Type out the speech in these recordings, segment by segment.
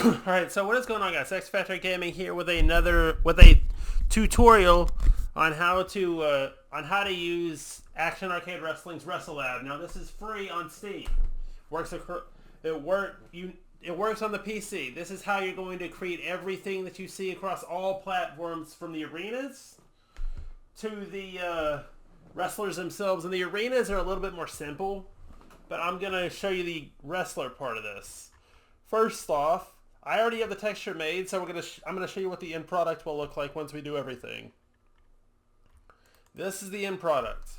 Alright, so what is going on, guys? XFactor Gaming here with a tutorial on how to use Action Arcade Wrestling's WrestleLab. Now this is free on Steam. It works on the PC. This is how you're going to create everything that you see across all platforms, from the arenas to the wrestlers themselves. And the arenas are a little bit more simple, but I'm gonna show you the wrestler part of this. First off, I already have the texture made, so I'm gonna show you what the end product will look like once we do everything. This is the end product.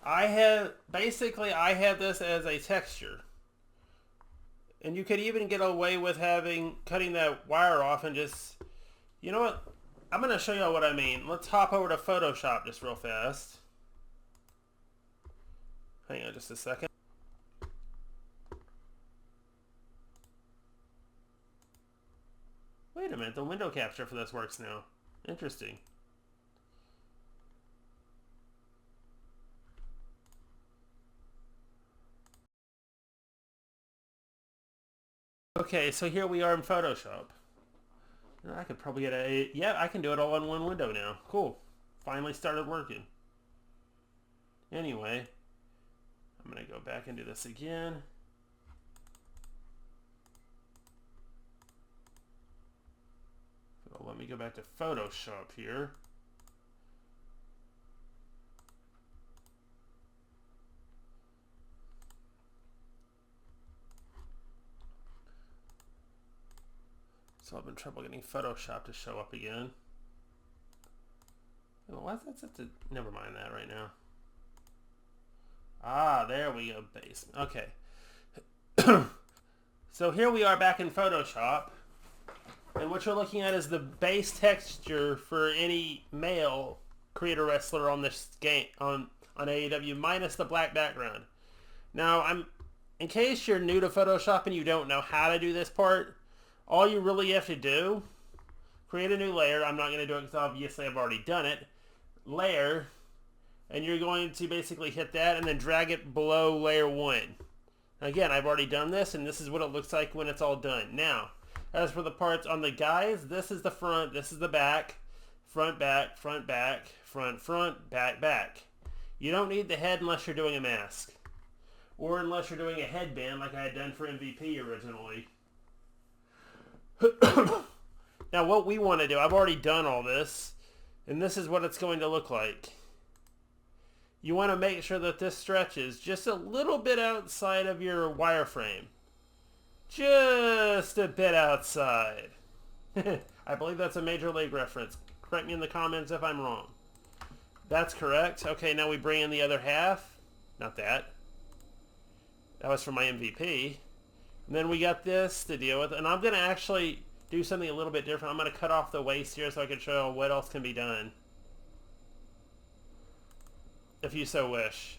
I have this as a texture, and you could even get away with cutting that wire off and just, you know what? I'm gonna show you what I mean. Let's hop over to Photoshop just real fast. Hang on just a second. Wait a minute, the window capture for this works now. Interesting. Okay, so here we are in Photoshop. I could probably get I can do it all in one window now. Cool. Finally started working. Anyway, I'm going to go back and do this again. Let me go back to Photoshop here. So I've been trouble getting Photoshop to show up again. Why is that set to... Never mind that right now. Ah, there we go, base. Okay. So here we are back in Photoshop. And what you're looking at is the base texture for any male creator wrestler on this game, on AAW, minus the black background. Now, in case you're new to Photoshop and you don't know how to do this part, all you really have to do, create a new layer. I'm not going to do it because obviously I've already done it. Layer, and you're going to basically hit that and then drag it below layer 1. Again, I've already done this, and this is what it looks like when it's all done. Now, as for the parts on the guys, this is the front, this is the back, front, back, front, back, front, front, back, back. You don't need the head unless you're doing a mask, or unless you're doing a headband like I had done for MVP originally. Now what we want to do, I've already done all this, and this is what it's going to look like. You want to make sure that this stretches just a little bit outside of your wireframe. Just a bit outside. I believe that's a Major League reference. Correct me in the comments if I'm wrong. That's correct. Okay, now we bring in the other half. Not that. That was for my MVP. And then we got this to deal with. And I'm going to actually do something a little bit different. I'm going to cut off the waist here so I can show what else can be done, if you so wish.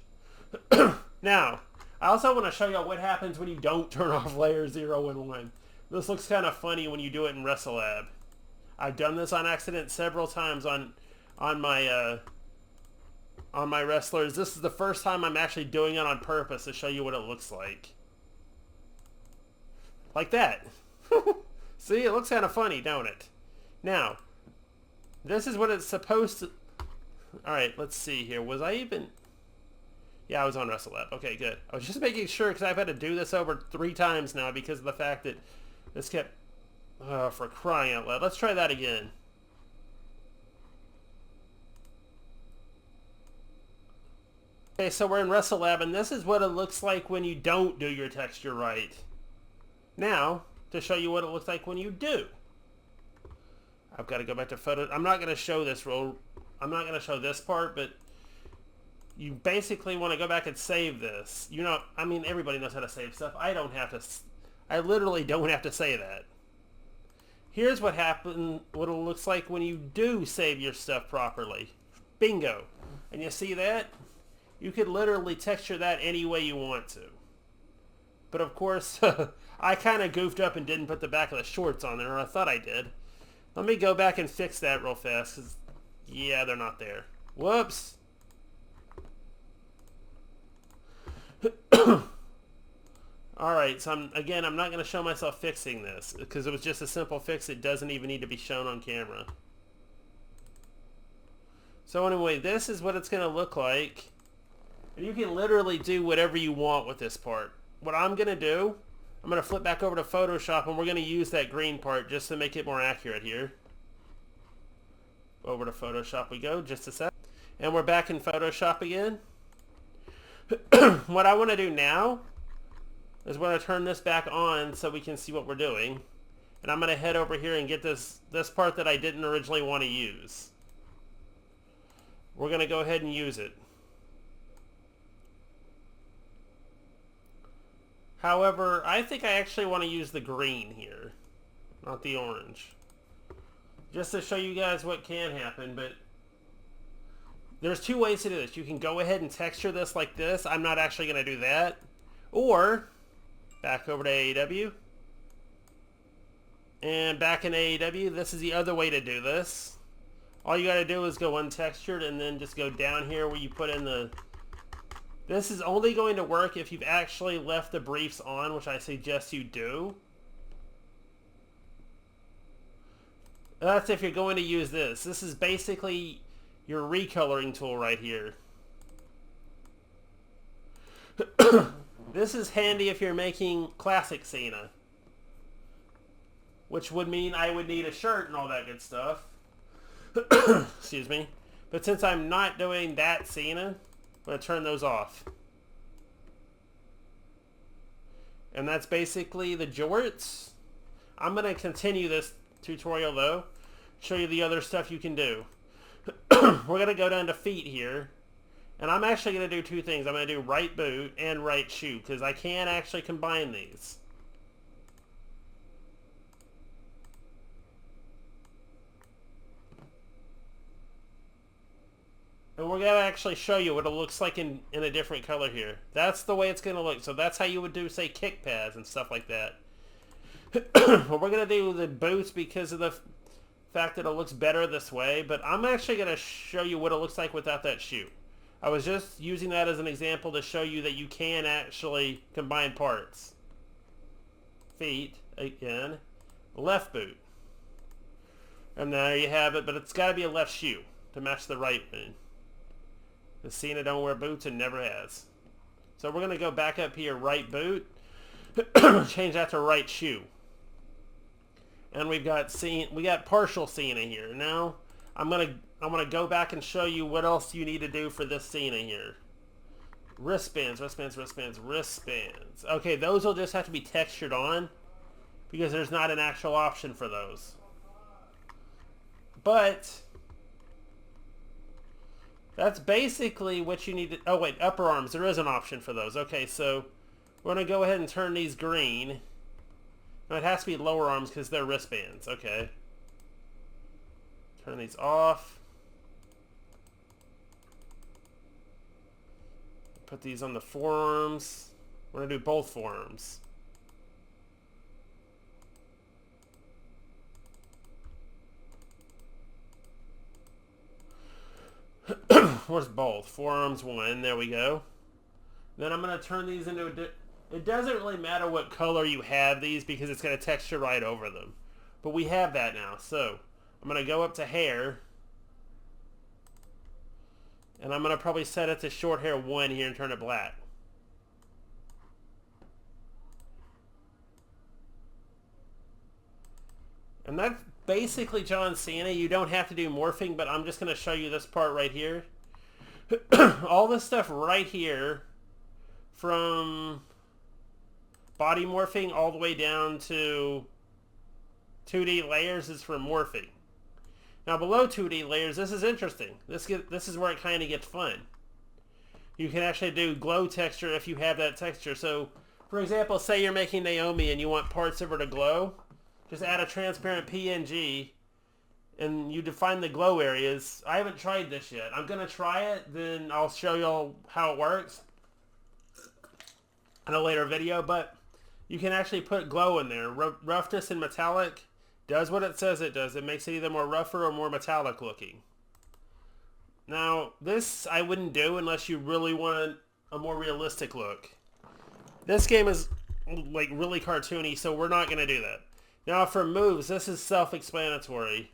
Now, I also want to show you what happens when you don't turn off layer 0 and 1. This looks kind of funny when you do it in WrestleLab. I've done this on accident several times on my wrestlers. This is the first time I'm actually doing it on purpose to show you what it looks like. Like that. See, it looks kind of funny, don't it? Now, this is what it's supposed to... Alright, let's see here. Was I even... Yeah, I was on WrestleLab. Okay, good. I was just making sure because I've had to do this over 3 times now because of the fact that this kept... for crying out loud. Let's try that again. Okay, so we're in WrestleLab, and this is what it looks like when you don't do your texture right. Now, to show you what it looks like when you do. I've got to go back to photo... I'm not going to show this roll. I'm not going to show this part, but... You basically want to go back and save this. You know, I mean, everybody knows how to save stuff. I don't have to... I literally don't have to say that. Here's what it looks like when you do save your stuff properly. Bingo. And you see that? You could literally texture that any way you want to. But of course, I kind of goofed up and didn't put the back of the shorts on there, or I thought I did. Let me go back and fix that real fast, because, yeah, they're not there. Whoops. Alright, so I'm not going to show myself fixing this, because it was just a simple fix. It doesn't even need to be shown on camera. So anyway, this is what it's going to look like. And you can literally do whatever you want with this part. What I'm going to do, I'm going to flip back over to Photoshop, and we're going to use that green part just to make it more accurate here. Over to Photoshop we go, just a sec. And we're back in Photoshop again. What I want to do now is we're going to turn this back on so we can see what we're doing. And I'm going to head over here and get this part that I didn't originally want to use. We're going to go ahead and use it. However, I think I actually want to use the green here, not the orange. Just to show you guys what can happen, but there's two ways to do this. You can go ahead and texture this like this. I'm not actually going to do that. Or, back over to AAW. And back in AAW, this is the other way to do this. All you got to do is go untextured and then just go down here where you put in the... This is only going to work if you've actually left the briefs on, which I suggest you do. That's if you're going to use this. This is basically your recoloring tool right here. This is handy if you're making classic Cena, which would mean I would need a shirt and all that good stuff. Excuse me. But since I'm not doing that Cena, I'm going to turn those off. And that's basically the jorts. I'm going to continue this tutorial though, show you the other stuff you can do. We're going to go down to feet here, and I'm actually going to do two things. I'm going to do right boot and right shoe, because I can actually combine these. And we're going to actually show you what it looks like in a different color here. That's the way it's going to look. So that's how you would do, say, kick pads and stuff like that. Well, we're going to do the boots because of the fact that it looks better this way. But I'm actually going to show you what it looks like without that shoe. I was just using that as an example to show you that you can actually combine parts. Feet, again. Left boot. And there you have it. But it's got to be a left shoe to match the right one. The Cena don't wear boots and never has. So we're going to go back up here, right boot. Change that to right shoe. And we got partial Cena here. Now I'm gonna go back and show you what else you need to do for this Cena here. Wristbands. Okay, those will just have to be textured on because there's not an actual option for those. But that's basically what you need to... Oh wait, upper arms. There is an option for those. Okay, so we're going to go ahead and turn these green. No, it has to be lower arms because they're wristbands. Okay. Turn these off. Put these on the forearms. We're going to do both forearms. Where's both? Forearms one. There we go. Then I'm going to turn these into a... It doesn't really matter what color you have these because it's going to texture right over them. But we have that now. So I'm going to go up to hair. And I'm going to probably set it to short hair 1 here and turn it black. And that's basically John Cena. You don't have to do morphing, but I'm just going to show you this part right here. All this stuff right here, from body morphing all the way down to 2D layers, is for morphing. Now below 2D layers, this is interesting. This is where it kind of gets fun. You can actually do glow texture if you have that texture. So, for example, say you're making Naomi and you want parts of her to glow. Just add a transparent PNG and you define the glow areas. I haven't tried this yet. I'm going to try it, then I'll show y'all how it works in a later video. But you can actually put glow in there. Roughness and metallic does what it says it does. It makes it either more rougher or more metallic looking. Now, this I wouldn't do unless you really want a more realistic look. This game is like really cartoony, so we're not going to do that. Now for moves, this is self-explanatory.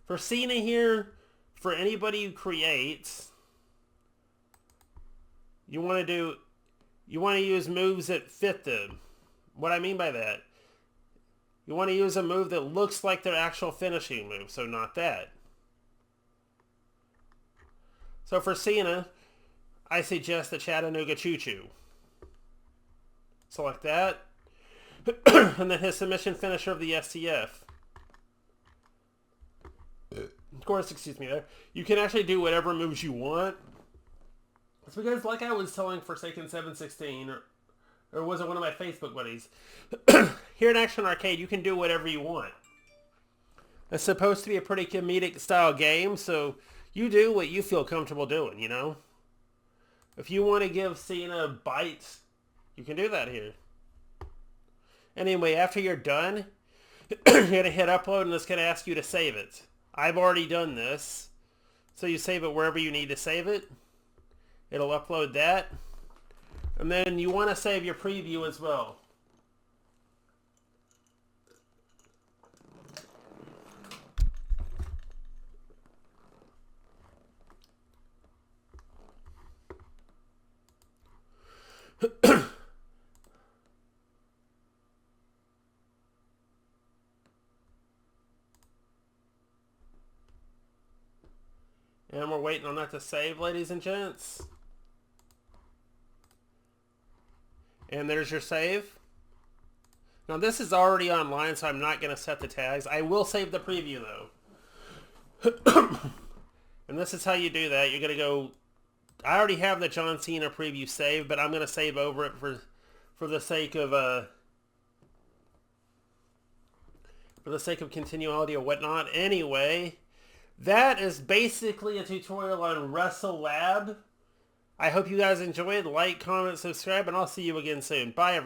For Cena here, for anybody who creates, you want to use moves that fit them. What I mean by that, you want to use a move that looks like their actual finishing move, so not that. So for Cena, I suggest the Chattanooga Choo Choo. Select that. And then his submission finisher of the STF. Of course, excuse me there. You can actually do whatever moves you want. It's because, like I was telling Forsaken 716, or was it one of my Facebook buddies? Here in Action Arcade, you can do whatever you want. It's supposed to be a pretty comedic style game, so you do what you feel comfortable doing, you know? If you want to give Cena bites, you can do that here. Anyway, after you're done, you're going to hit upload and it's going to ask you to save it. I've already done this. So you save it wherever you need to save it. It'll upload that. And then you want to save your preview as well. And we're waiting on that to save, ladies and gents. And there's your save. Now this is already online, so I'm not going to set the tags. I will save the preview though. And this is how you do that. You're going to go... I already have the John Cena preview saved, but I'm going to save over it for the sake of continuality or whatnot. Anyway, that is basically a tutorial on Wrestle Lab. I hope you guys enjoyed. Like, comment, subscribe, and I'll see you again soon. Bye, everyone.